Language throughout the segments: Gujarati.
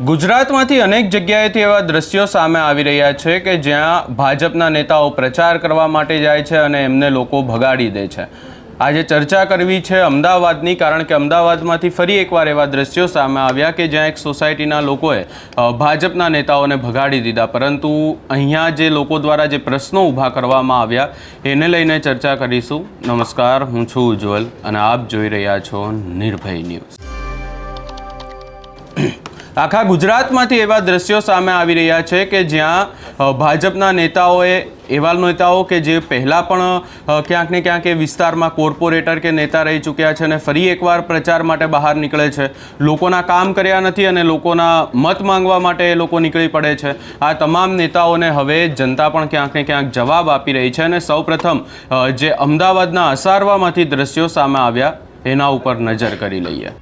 ગુજરાતમાંથી અનેક જગ્યાએથી એવા દ્રશ્યો સામે આવી રહ્યા છે કે જ્યાં ભાજપના નેતાઓ પ્રચાર કરવા માટે જાય છે અને એમને લોકો ભગાડી દે છે। આજે ચર્ચા કરવી છે અમદાવાદની, કારણ કે અમદાવાદમાંથી ફરી એકવાર એવા દ્રશ્યો સામે આવ્યા કે જ્યાં એક સોસાયટીના લોકોએ ભાજપના નેતાઓને ભગાડી દીધા, પરંતુ અહીંયા જે લોકો દ્વારા જે પ્રશ્નો ઊભા કરવામાં આવ્યા એને લઈને ચર્ચા કરીશું। નમસ્કાર, હું છું ઉજ્જવલ અને આપ જોઈ રહ્યા છો નિર્ભય ન્યૂઝ। આખા ગુજરાતમાંથી એવા દ્રશ્યો સામે આવી રહ્યા છે કે જ્યાં ભાજપના નેતાઓએ એવા નેતાઓ કે જે પહેલાં પણ ક્યાંક ને ક્યાંક એ વિસ્તારમાં કોર્પોરેટર કે નેતા રહી ચૂક્યા છે અને ફરી એકવાર પ્રચાર માટે બહાર નીકળે છે, લોકોના કામ કર્યા નથી અને લોકોના મત માંગવા માટે એ લોકો નીકળી પડે છે। આ તમામ નેતાઓને હવે જનતા પણ ક્યાંક ને ક્યાંક જવાબ આપી રહી છે અને સૌપ્રથમ જે અમદાવાદના અસારવામાંથી દ્રશ્યો સામે આવ્યા એના ઉપર નજર કરી લઈએ।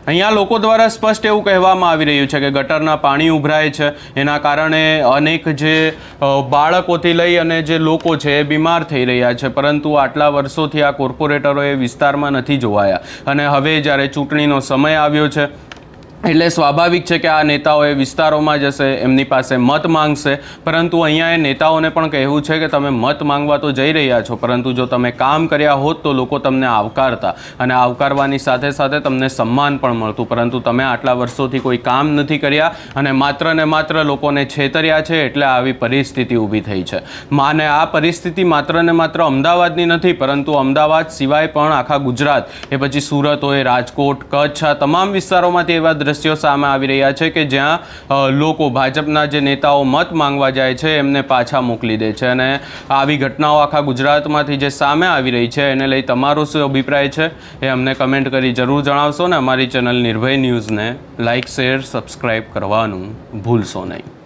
અહીંયા લોકો દ્વારા સ્પષ્ટ એવું કહેવામાં આવી રહ્યું છે કે ગટરના પાણી ઉભરાય છે, એના કારણે અનેક જે બાળકોથી લઈ અને જે લોકો છે એ બીમાર થઈ રહ્યા છે, પરંતુ આટલા વર્ષોથી આ કોર્પોરેટરો એ વિસ્તારમાં નથી જોવાયા અને હવે જ્યારે ચૂંટણીનો સમય આવ્યો છે એટલે સ્વાભાવિક છે કે આ નેતાઓ એ વિસ્તારોમાં જશે, એમની પાસે મત માંગશે, પરંતુ અહીંયા એ નેતાઓને પણ કહેવું છે કે તમે મત માંગવા તો જઈ રહ્યા છો, પરંતુ જો તમે કામ કર્યા હોત તો લોકો તમને આવકારતા, અને આવકારવાની સાથે સાથે તમને સન્માન પણ મળતું, પરંતુ તમે આટલા વર્ષોથી કોઈ કામ નથી કર્યા અને ને માત્ર લોકોને છેતર્યા છે, એટલે આવી પરિસ્થિતિ ઊભી થઈ છે. અને આ પરિસ્થિતિ માત્ર ને માત્ર અમદાવાદની નથી, પરંતુ અમદાવાદ સિવાય પણ આખા ગુજરાત, એ પછી સુરત હોય, રાજકોટ, કચ્છ, આ તમામ વિસ્તારોમાંથી એવા દ્રશ્યો સામે આવી રહ્યા છે કે જ્યાં લોકો ભાજપના જે નેતાઓ મત માંગવા જાય છે એમને પાછા મોકલી દે છે. અને આવી ઘટનાઓ આખા ગુજરાતમાંથી જે સામે આવી રહી છે એને લઈ તમારો શું અભિપ્રાય છે એ અમને કમેન્ટ કરી જરૂર જણાવશો, ને અમારી ચેનલ નિર્ભય ન્યૂઝને લાઇક, શેર, સબસ્ક્રાઈબ કરવાનું ભૂલશો નહીં.